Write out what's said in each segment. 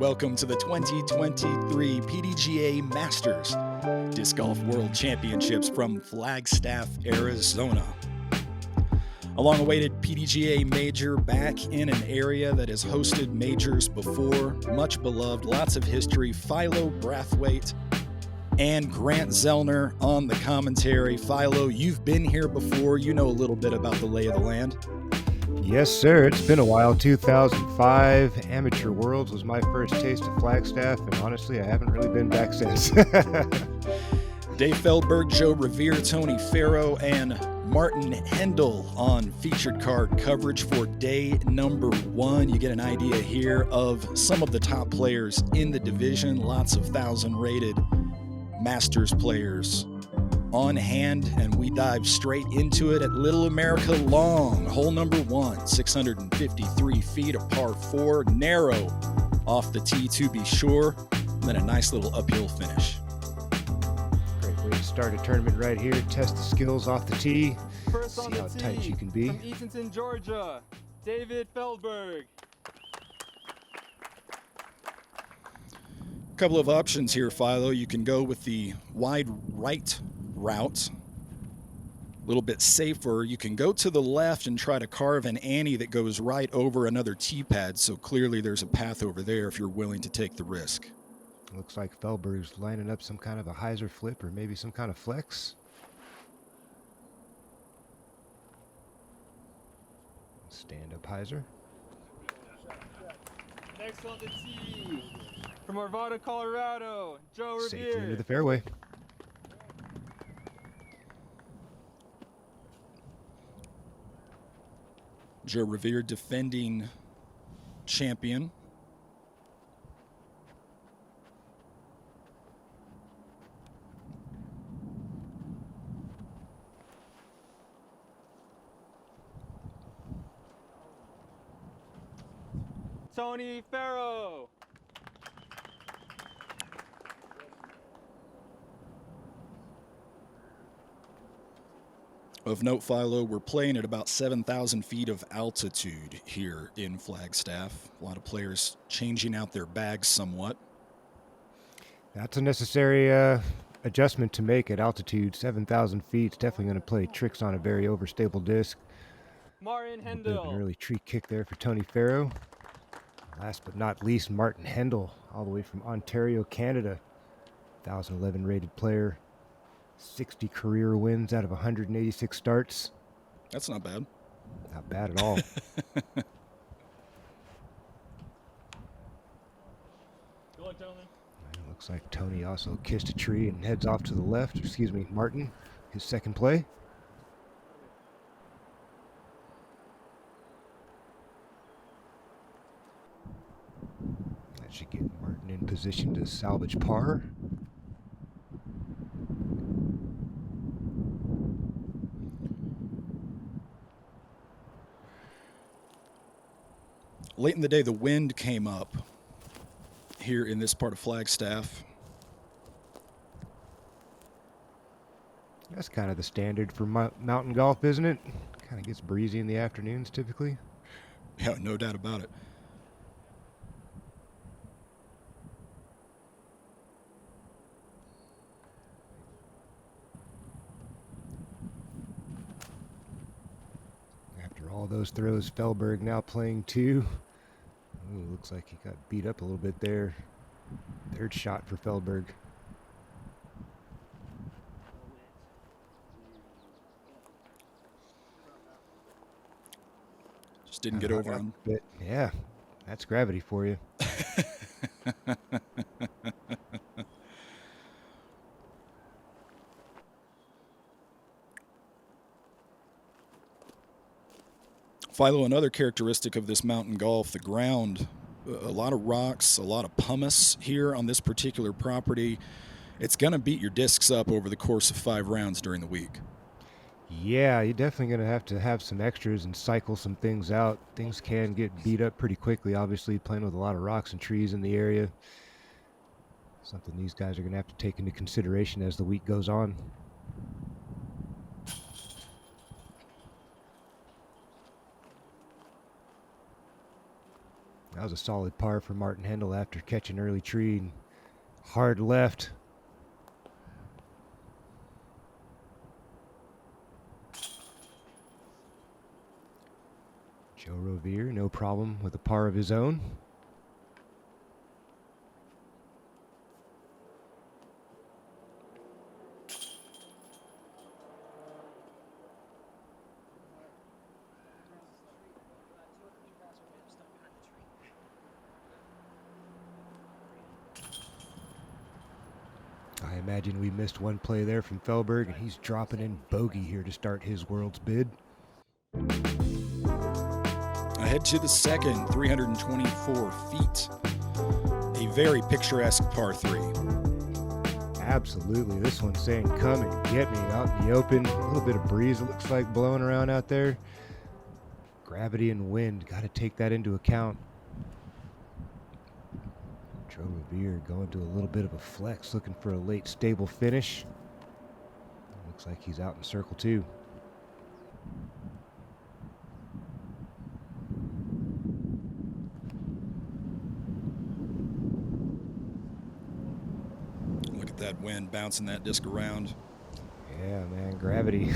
Welcome to the 2023 PDGA Masters Disc Golf World Championships from Flagstaff, Arizona. A long-awaited PDGA Major back in an area that has hosted majors before, much beloved, lots of history. Philo Brathwaite and Grant Zellner on the commentary. Philo, you've been here before. You know a little bit about the lay of the land. Yes, sir. It's been a while. 2005 Amateur Worlds was my first taste of Flagstaff, and honestly, I haven't really been back since. Dave Feldberg, Joe Rovere, Tony Ferro, and Martin Hendel on featured card coverage for day number one. You get an idea here of some of the top players in the division. Lots of 1,000-rated Masters players on hand, and we dive straight into it at Little America Long. Hole number one, 653 feet, a par four, narrow off the tee to be sure, and then a nice little uphill finish. Great way to start a tournament right here. Test the skills off the tee. First See on the how tee, tight you can be. from Eatonton, Georgia, David Feldberg. A couple of options here, Philo. You can go with the wide right route, a little bit safer. You can go to the left and try to carve an ante that goes right over another tee pad, so clearly there's a path over there if you're willing to take the risk. Looks like Feldberg's lining up some kind of a hyzer flip or maybe some kind of flex. Stand-up hyzer. Next on the tee, from Arvada, Colorado, Joe Rovere. Safely into the fairway. Joe Rovere, defending champion. Tony Ferro. Of note, Philo, we're playing at about 7,000 feet of altitude here in Flagstaff. A lot of players changing out their bags somewhat. That's a necessary adjustment to make at altitude. 7,000 feet. It's definitely going to play tricks on a very overstable disc. Martin A bit of an Hendel. early tree kick there for Tony Ferro. Last but not least, Martin Hendel, all the way from Ontario, Canada. 1,011 rated player. 60 career wins out of 186 starts. That's not bad. Not bad at all. Go on, gentlemen. And looks like Tony also kissed a tree and heads off to the left. Excuse me, Martin, his second play. That should get Martin in position to salvage par. Late in the day, the wind came up here in this part of Flagstaff. That's kind of the standard for mountain golf, isn't it? Kind of gets breezy in the afternoons typically. Yeah, no doubt about it. After all those throws, Feldberg now playing two. Ooh, looks like he got beat up a little bit there. Third shot for Feldberg. Just didn't get over on. Yeah, that's gravity for you. Philo, another characteristic of this mountain golf, the ground, a lot of rocks, a lot of pumice here on this particular property. It's going to beat your discs up over the course of 5 rounds during the week. Yeah, you're definitely going to have some extras and cycle some things out. Things can get beat up pretty quickly, obviously, playing with a lot of rocks and trees in the area. Something these guys are going to have to take into consideration as the week goes on. That was a solid par for Martin Hendel after catching early tree. And hard left. Joe Rovere, no problem with a par of his own. I imagine we missed one play there from Feldberg, and he's dropping in bogey here to start his world's bid. Ahead to the second, 324 feet. A very picturesque par 3. Absolutely. This one's saying, come and get me out in the open. A little bit of breeze, it looks like, blowing around out there. Gravity and wind, got to take that into account. Joe Rovere going to a little bit of a flex, looking for a late stable finish. Looks like he's out in circle 2. Look at that wind bouncing that disc around. Yeah, man, gravity.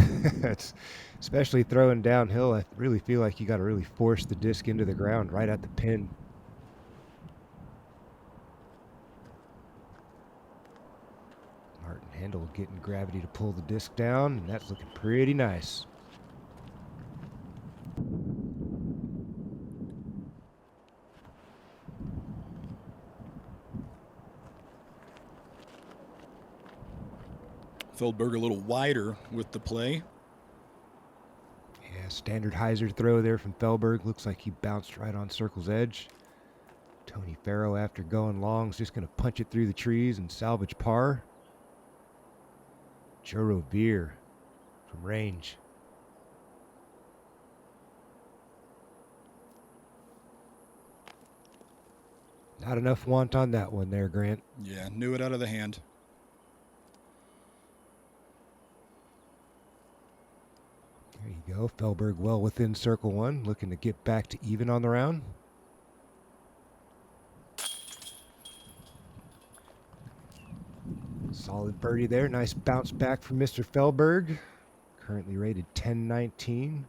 It's, especially throwing downhill, I really feel like you got to really force the disc into the ground right at the pin. Martin Hendel getting gravity to pull the disc down, and that's looking pretty nice. Feldberg a little wider with the play. Yeah, standard hyzer throw there from Feldberg. Looks like he bounced right on circle's edge. Tony Ferro, after going long, is just going to punch it through the trees and salvage par. Joe Rovere from range. Not enough want on that one there, Grant. Yeah, knew it out of the hand. There you go. Feldberg well within circle 1, looking to get back to even on the round. Solid birdie there. Nice bounce back from Mr. Feldberg. Currently rated 1019.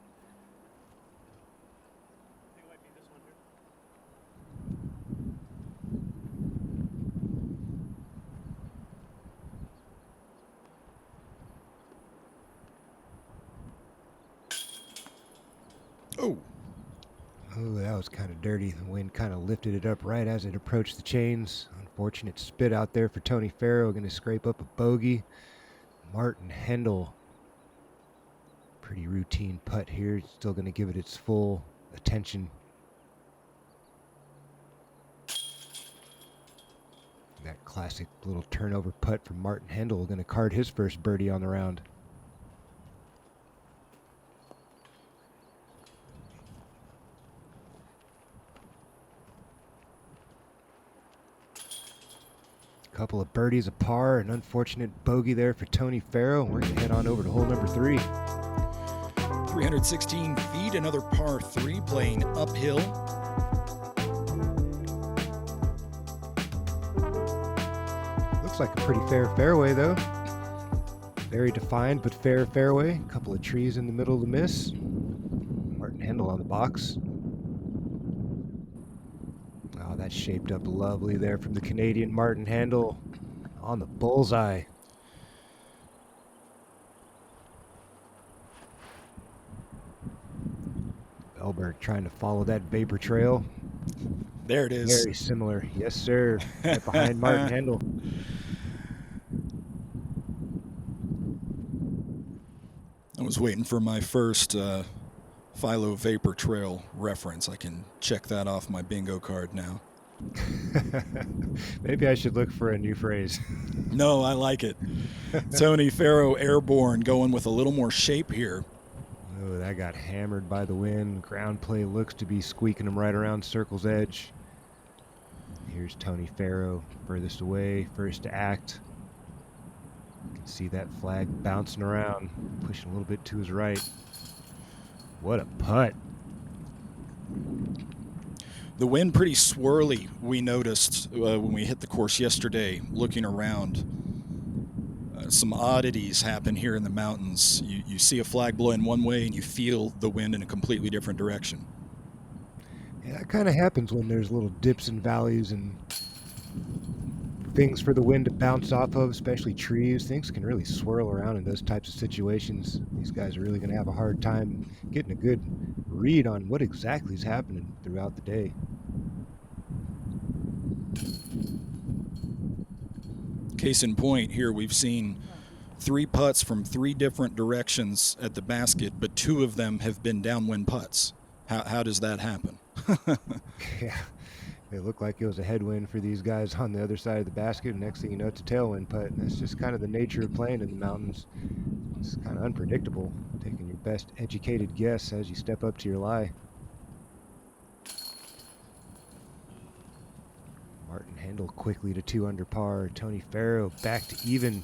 Oh, that was kind of dirty. The wind kind of lifted it up right as it approached the chains. Unfortunate spit out there for Tony Ferro. Going to scrape up a bogey. Martin Hendel. Pretty routine putt here. Still going to give it its full attention. That classic little turnover putt from Martin Hendel. Going to card his first birdie on the round. Couple of birdies, a par, an unfortunate bogey there for Tony Ferro. We're going to head on over to hole number 3. 316 feet, another par 3, playing uphill. Looks like a pretty fair fairway, though. Very defined, but fair fairway. A couple of trees in the middle of the miss. Martin Hendel on the box. Oh, that shaped up lovely there from the Canadian Martin Hendel on the bullseye. Feldberg trying to follow that vapor trail. There it is. Very similar. Yes, sir. Right behind Martin Hendel. I was waiting for my first Philo Vapor Trail reference. I can check that off my bingo card now. Maybe I should look for a new phrase. No, I like it. Tony Ferro airborne, going with a little more shape here. Oh, that got hammered by the wind. Ground play looks to be squeaking him right around circle's edge. Here's Tony Ferro, furthest away, first to act. You can see that flag bouncing around, pushing a little bit to his right. What a putt. The wind pretty swirly, we noticed when we hit the course yesterday, looking around. Some oddities happen here in the mountains. You see a flag blowing one way and you feel the wind in a completely different direction. Yeah, that kind of happens when there's little dips and valleys and things for the wind to bounce off of, especially trees. Things can really swirl around in those types of situations. These guys are really going to have a hard time getting a good read on what exactly is happening throughout the day. Case in point, here we've seen 3 putts from 3 different directions at the basket, but 2 of them have been downwind putts. How does that happen? Yeah, it looked like it was a headwind for these guys on the other side of the basket, and next thing you know, it's a tailwind putt. And that's just kind of the nature of playing in the mountains. It's kind of unpredictable, taking your best educated guess as you step up to your lie. Martin Hendel quickly to 2 under par. Tony Ferro back to even.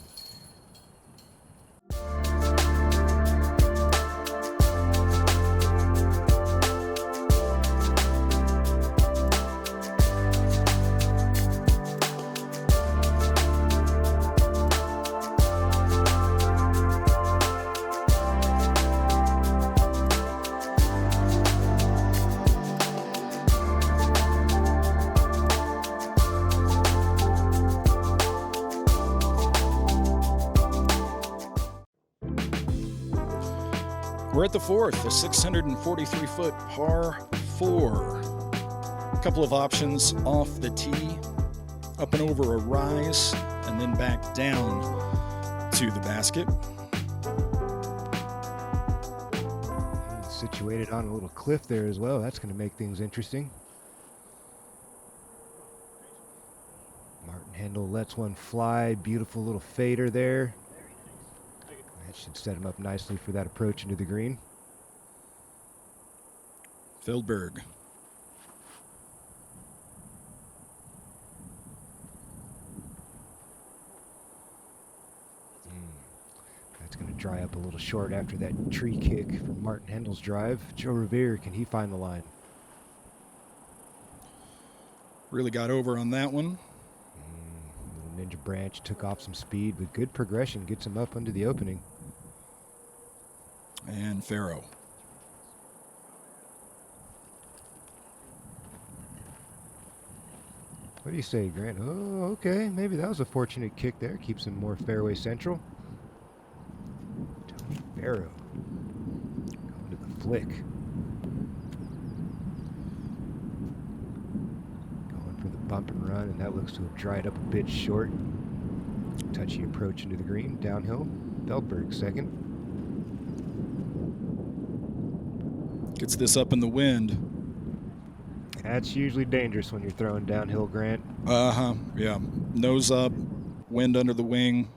We're at the 4th, a 643-foot par 4. A couple of options off the tee, up and over a rise, and then back down to the basket. Situated on a little cliff there as well. That's going to make things interesting. Martin Hendel lets one fly. Beautiful little fader there. That should set him up nicely for that approach into the green. Feldberg. That's going to dry up a little short after that tree kick from Martin Hendel's drive. Joe Rovere, can he find the line? Really got over on that one. Little ninja branch took off some speed, but good progression gets him up under the opening. And Ferro. What do you say, Grant? Oh, okay. Maybe that was a fortunate kick there. Keeps him more fairway central. Tony Ferro going to the flick. Going for the bump and run, and that looks to have dried up a bit short. Touchy approach into the green. Downhill. Feldberg second. Gets this up in the wind. That's usually dangerous when you're throwing downhill, Grant. Yeah. Nose up, wind under the wing.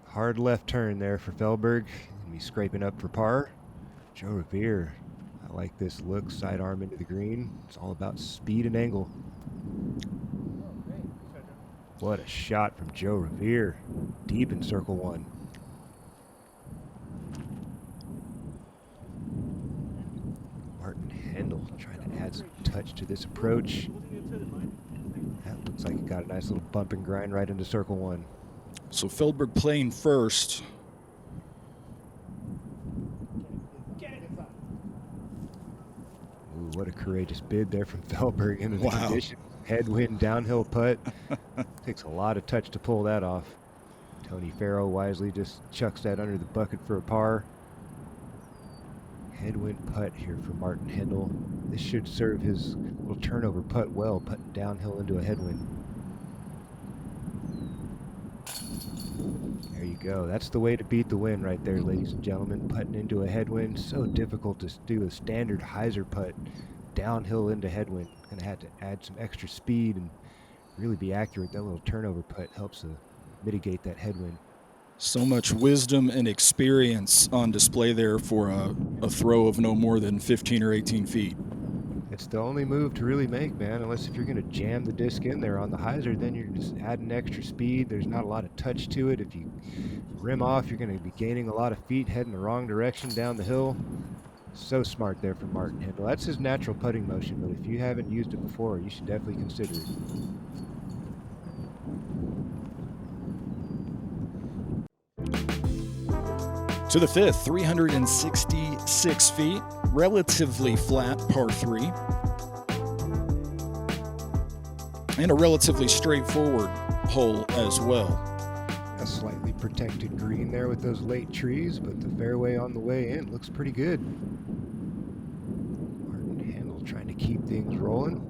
Hard left turn there for Feldberg. He'll be scraping up for par. Joe Rovere. I like this look. Sidearm into the green. It's all about speed and angle. What a shot from Joe Rovere. Deep in circle 1. Martin Hendel trying to add some touch to this approach. That looks like it got a nice little bump and grind right into circle 1. So Feldberg playing first. Ooh, what a courageous bid there from Feldberg into the Wow. condition. Headwind downhill putt. Takes a lot of touch to pull that off. Tony Ferro wisely just chucks that under the bucket for a par. Headwind putt here for Martin Hendel. This should serve his little turnover putt well, putting downhill into a headwind. There you go. That's the way to beat the wind right there, ladies and gentlemen. Putting into a headwind. So difficult to do a standard hyzer putt downhill into headwind. Gonna have to add some extra speed and really be accurate. That little turnover putt helps to mitigate that headwind. So much wisdom and experience on display there for a throw of no more than 15 or 18 feet. It's the only move to really make, man, unless if you're going to jam the disc in there on the hyzer, then you're just adding extra speed. There's not a lot of touch to it. If you rim off, you're going to be gaining a lot of feet, heading the wrong direction down the hill. So smart there from Martin Hendel. That's his natural putting motion, but if you haven't used it before, you should definitely consider it. To the fifth, 366 feet, relatively flat par 3. And a relatively straightforward hole as well. A slightly protected green there with those late trees, but the fairway on the way in looks pretty good. Martin Hendel trying to keep things rolling.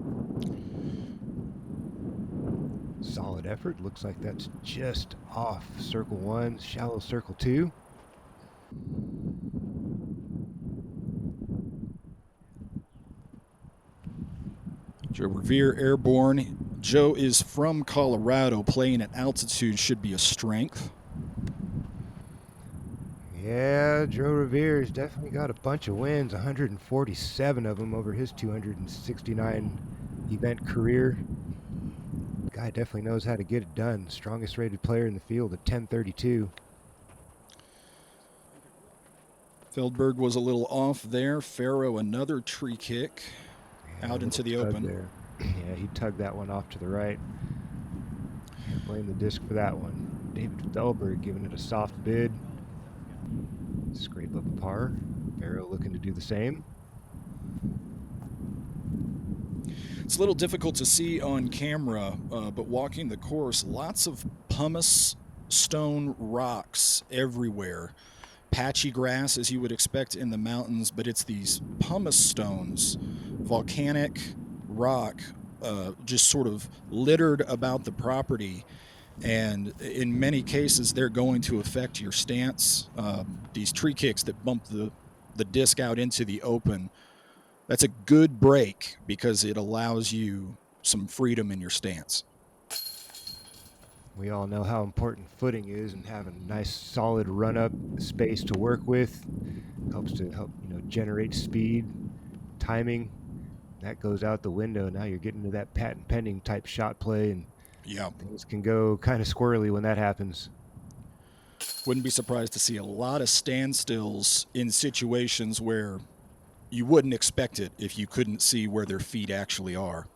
Solid effort. Looks like that's just off circle 1, shallow circle 2. Joe Rovere airborne. Joe is from Colorado. Playing at altitude should be a strength. Yeah, Joe Rovere's definitely got a bunch of wins, 147 of them over his 269 event career. Guy definitely knows how to get it done. Strongest rated player in the field at 1032. Feldberg was a little off there. Ferro, another tree kick out into the open. There. Yeah, he tugged that one off to the right. Can't blame the disc for that one. David Feldberg giving it a soft bid. Scrape up a par. Ferro looking to do the same. It's a little difficult to see on camera, but walking the course, lots of pumice stone rocks everywhere. Patchy grass, as you would expect in the mountains, but it's these pumice stones, volcanic rock, just sort of littered about the property. And in many cases, they're going to affect your stance. These tree kicks that bump the disc out into the open, that's a good break because it allows you some freedom in your stance. We all know how important footing is, and having a nice solid run-up space to work with helps generate speed, timing. That goes out the window. Now you're getting to that patent pending type shot play, and things can go kind of squirrely when that happens. Wouldn't be surprised to see a lot of standstills in situations where you wouldn't expect it if you couldn't see where their feet actually are.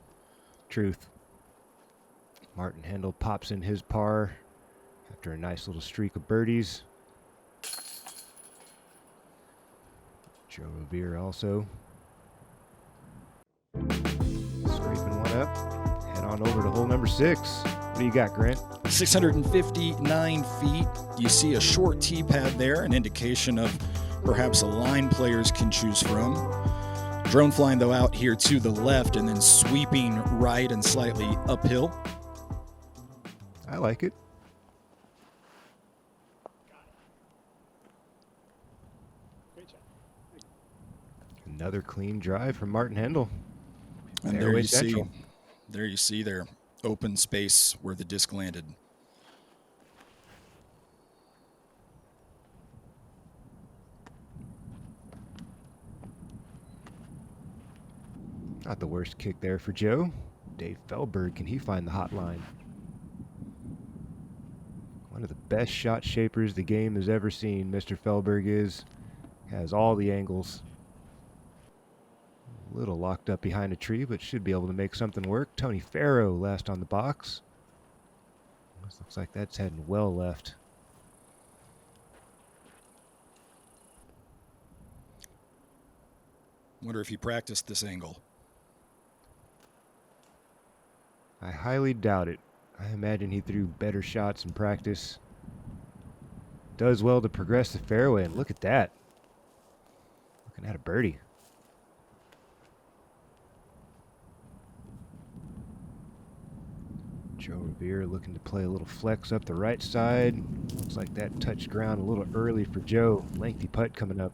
Truth. Martin Hendel pops in his par after a nice little streak of birdies. Joe Rovere also scraping one up. Head on over to hole number 6. What do you got, Grant? 659 feet. You see a short tee pad there, an indication of perhaps a line players can choose from. Drone flying, though, out here to the left and then sweeping right and slightly uphill. I like it. Another clean drive from Martin Hendel. And there you see their open space where the disc landed. Not the worst kick there for Joe. Dave Feldberg, can he find the hot line? One of the best shot shapers the game has ever seen, Mr. Feldberg is. Has all the angles. A little locked up behind a tree, but should be able to make something work. Tony Ferro last on the box. This looks like that's heading well left. Wonder if he practiced this angle. I highly doubt it. I imagine he threw better shots in practice. Does well to progress the fairway, and look at that. Looking at a birdie. Joe Rovere looking to play a little flex up the right side. Looks like that touched ground a little early for Joe. Lengthy putt coming up.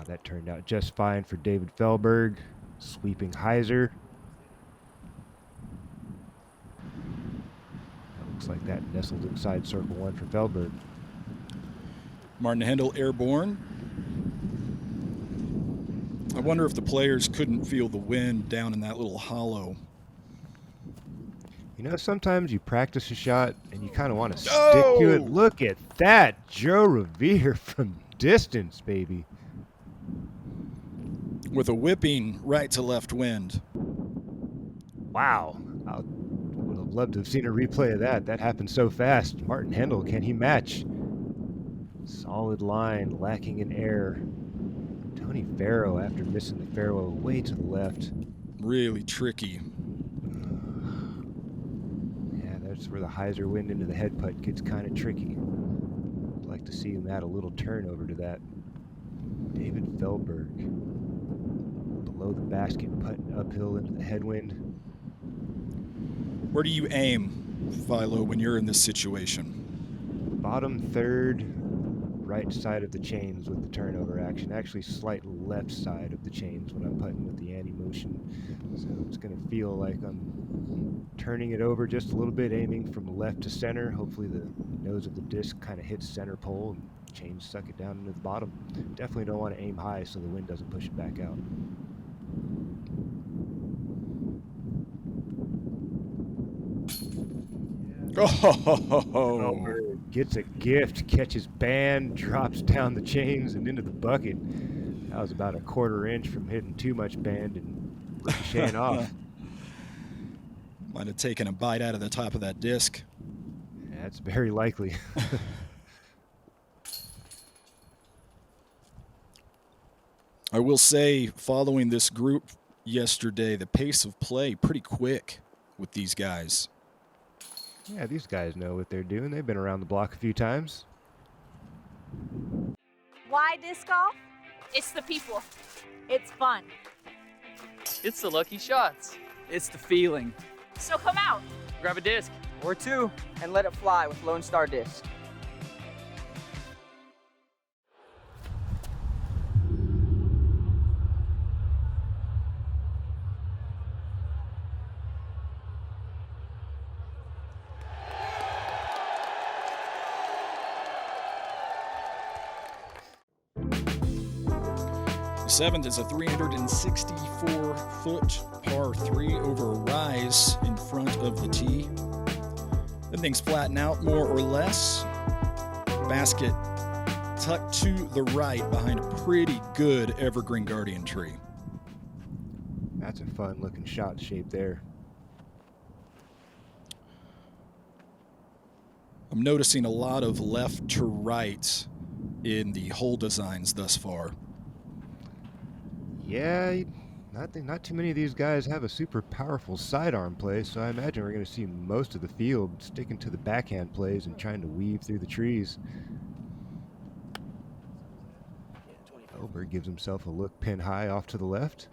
That turned out just fine for David Feldberg. Sweeping hyzer. That looks like that nestled inside circle 1 for Feldberg. Martin Hendel airborne. I wonder if the players couldn't feel the wind down in that little hollow. You know, sometimes you practice a shot and you kind of want to stick to it. Oh! Look at that. Joe Rovere from distance, baby. With a whipping right to left wind. Wow. I would have loved to have seen a replay of that. That happened so fast. Martin Hendel, can he match? Solid line, lacking in air. Tony Ferro, after missing the fairway way to the left. Really tricky. Yeah, that's where the hyzer wind into the head putt gets kind of tricky. I'd like to see him add a little turnover to that. David Feldberg. Below the basket, putting uphill into the headwind. Where do you aim, Philo, when you're in this situation? Bottom third, right side of the chains with the turnover action. Actually, slight left side of the chains when I'm putting with the anti-motion. So it's going to feel like I'm turning it over just a little bit, aiming from left to center. Hopefully the nose of the disc kind of hits center pole and chains suck it down into the bottom. Definitely don't want to aim high so the wind doesn't push it back out. Oh, Gets a gift, catches band, drops down the chains and into the bucket. That was about a 1/4 inch from hitting too much band and ricocheting off. Might have taken a bite out of the top of that disc. That's very likely. I will say, following this group yesterday, the pace of play pretty quick with these guys. Yeah, these guys know what they're doing. They've been around the block a few times. Why disc golf? It's the people. It's fun. It's the lucky shots. It's the feeling. So come out. Grab a disc. Or two, and let it fly with Lone Star Disc. The seventh is a 364-foot par 3 over a rise in front of the tee. Then things flatten out more or less. Basket tucked to the right behind a pretty good evergreen guardian tree. That's a fun looking shot shape there. I'm noticing a lot of left to right in the hole designs thus far. Yeah, not too many of these guys have a super powerful sidearm play, so I imagine we're going to see most of the field sticking to the backhand plays and trying to weave through the trees. Feldberg gives himself a look pin high off to the left.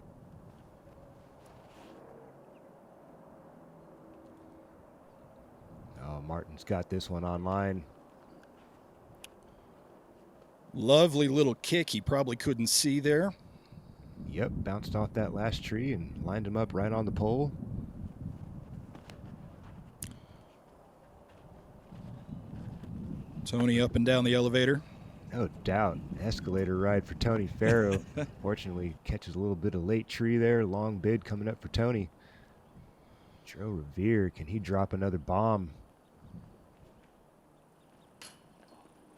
Oh, Martin's got this one online. Lovely little kick he probably couldn't see there. Yep, bounced off that last tree and lined him up right on the pole. Tony up and down the elevator. No doubt. Escalator ride for Tony Ferro. Fortunately, catches a little bit of late tree there. Long bid coming up for Tony. Joe Rovere, can he drop another bomb?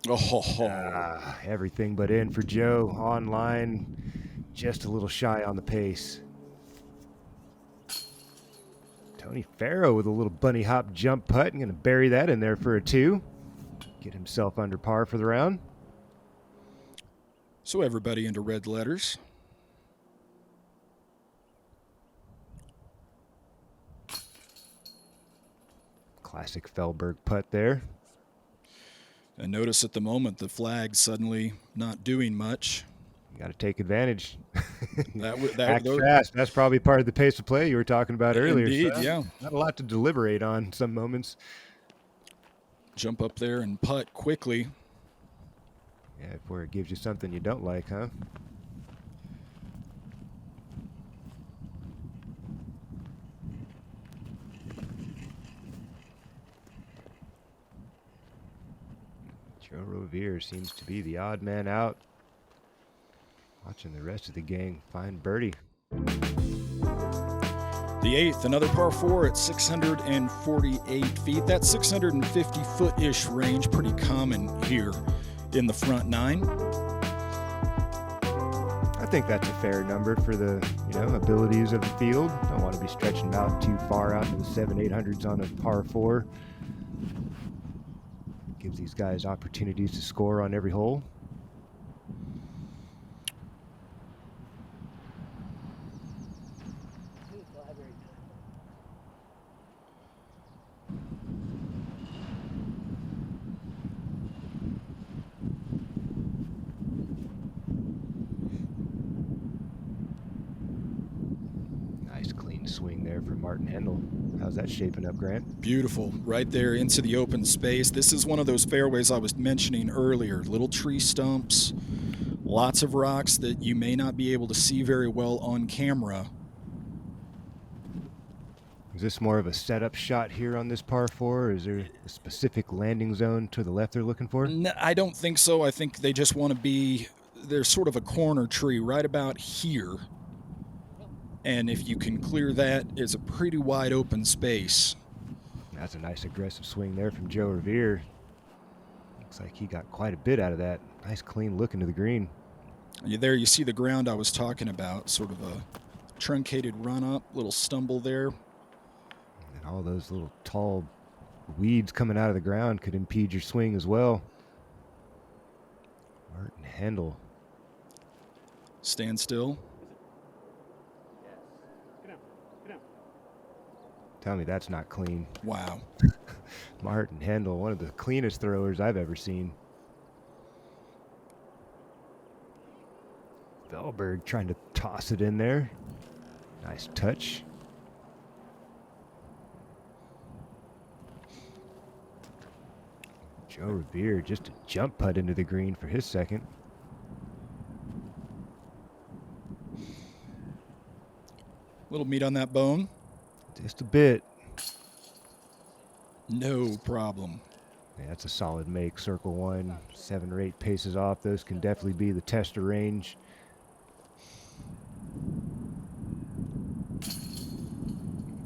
Oh, Everything but in for Joe. Online, just a little shy on the pace. Tony Ferro with a little bunny hop jump putt. I'm going to bury that in there for a 2. Get himself under par for the round. so everybody into red letters. Classic Feldberg putt there. And notice at the moment the flag suddenly not doing much. You got to take advantage. That Act fast. That's probably part of the pace of play you were talking about earlier. Indeed, so yeah. Not a lot to deliberate on some moments. Jump up there and putt quickly. Yeah, where it gives you something you don't like, huh? Joe Rovere seems to be the odd man out. Watching the rest of the gang find birdie. The 8th, another par 4 at 648 feet. That 650-foot-ish range, pretty common here in the front 9. I think that's a fair number for the abilities of the field. Don't want to be stretching out too far out to the 700-800s on a par 4. Gives these guys opportunities to score on every hole. Nice clean swing there for Martin Hendel. How's that shaping up, Grant? Beautiful. Right there into the open space. This is one of those fairways I was mentioning earlier. Little tree stumps, lots of rocks that you may not be able to see very well on camera. Is this more of a setup shot here on this par 4, or is there a specific landing zone to the left they're looking for? No, I don't think so. I think they just want to be, there's sort of a corner tree right about here. And if you can clear that, it's a pretty wide open space. That's a nice aggressive swing there from Joe Rovere. Looks like he got quite a bit out of that. Nice clean look into the green. There you see the ground I was talking about, sort of a truncated run up, little stumble there. And all those little tall weeds coming out of the ground could impede your swing as well. Martin Hendel. Stand still. Tell me that's not clean. Wow. Martin Hendel, one of the cleanest throwers I've ever seen. Feldberg trying to toss it in there. Nice touch. Joe Rovere just a jump putt into the green for his second. Little meat on that bone. Just a bit. No problem. Yeah, that's a solid make. Circle 1, 7 or 8 paces off. Those can definitely be the tester range.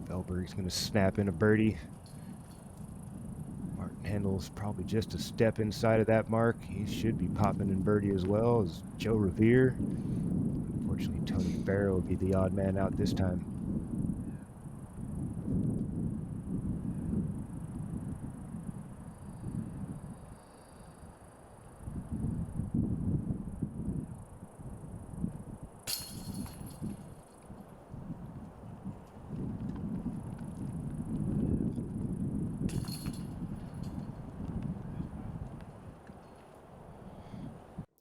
Feldberg's going to snap in a birdie. Martin Hendel's probably just a step inside of that mark. He should be popping in birdie as well as Joe Rovere. Unfortunately, Tony Ferro will be the odd man out this time.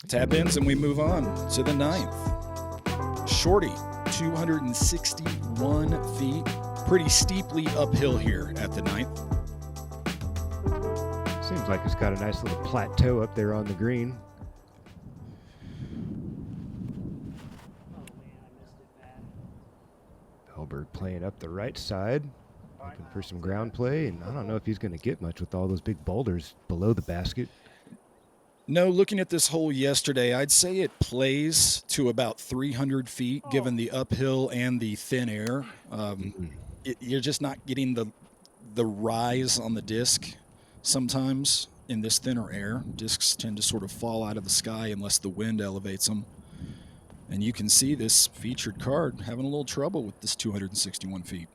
Tap ins and we move on to the 9th. Shorty, 261 feet. Pretty steeply uphill here at the 9th. Seems like it's got a nice little plateau up there on the green. Feldberg playing up the right side, looking for some ground play, and I don't know if he's going to get much with all those big boulders below the basket. No, looking at this hole yesterday, I'd say it plays to about 300 feet, given the uphill and the thin air. You're just not getting the rise on the disc sometimes in this thinner air. Discs tend to sort of fall out of the sky unless the wind elevates them. And you can see this featured card having a little trouble with this 261 feet.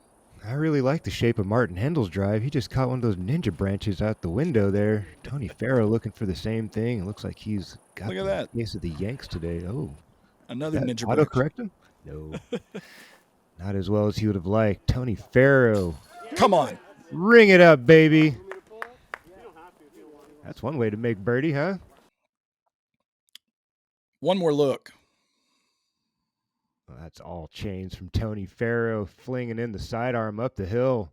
I really like the shape of Martin Hendel's drive. He just caught one of those ninja branches out the window there. Tony Ferro looking for the same thing. It looks like he's got Look at that. case of the Yanks today. Oh, Another ninja auto branch. correct him? No, not as well as he would have liked. Tony Ferro, Come on. ring it up, baby. That's one way to make birdie, huh? One more look. Well, that's all chains from Tony Ferro, flinging in the sidearm up the hill.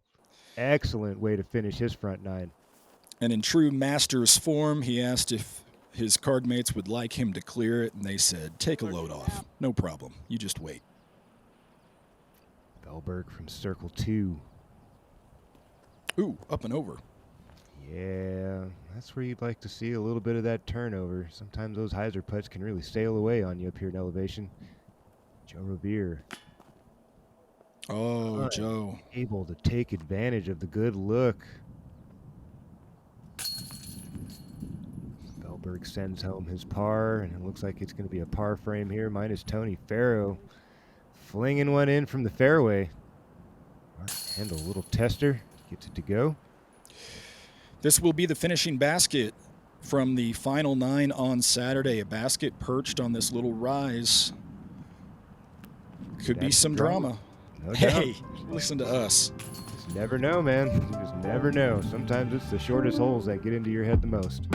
Excellent way to finish his front 9. And in true Masters form, he asked if his card mates would like him to clear it, and they said, take a load off. No problem. You just wait. Feldberg from circle 2. Ooh, up and over. Yeah, that's where you'd like to see a little bit of that turnover. Sometimes those hyzer putts can really sail away on you up here in elevation. Joe Rovere. Oh, Joe. Able to take advantage of the good look. Feldberg sends home his par, and it looks like it's going to be a par frame here, minus Tony Ferro. Flinging one in from the fairway. Hendel, a little tester, gets it to go. This will be the finishing basket from the final 9 on Saturday. A basket perched on this little rise. Could be some drama. No Hey, doubt. listen to us. Just never know, man. You just never know. Sometimes it's the shortest holes that get into your head the most.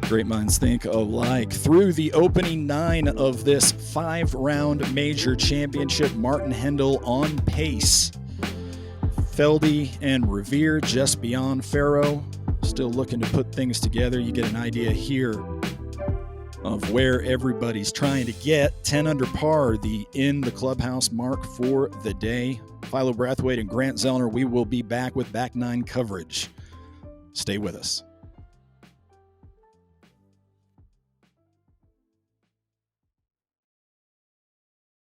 Great minds think alike. Through the opening 9 of this 5-round major championship, Martin Hendel on pace. Feldy and Rovere just beyond Ferro. Still looking to put things together. You get an idea here of where everybody's trying to get. 10 under par, the in the clubhouse mark for the day. Philo Brathwaite and Grant Zellner, we will be back with Back 9 coverage. Stay with us.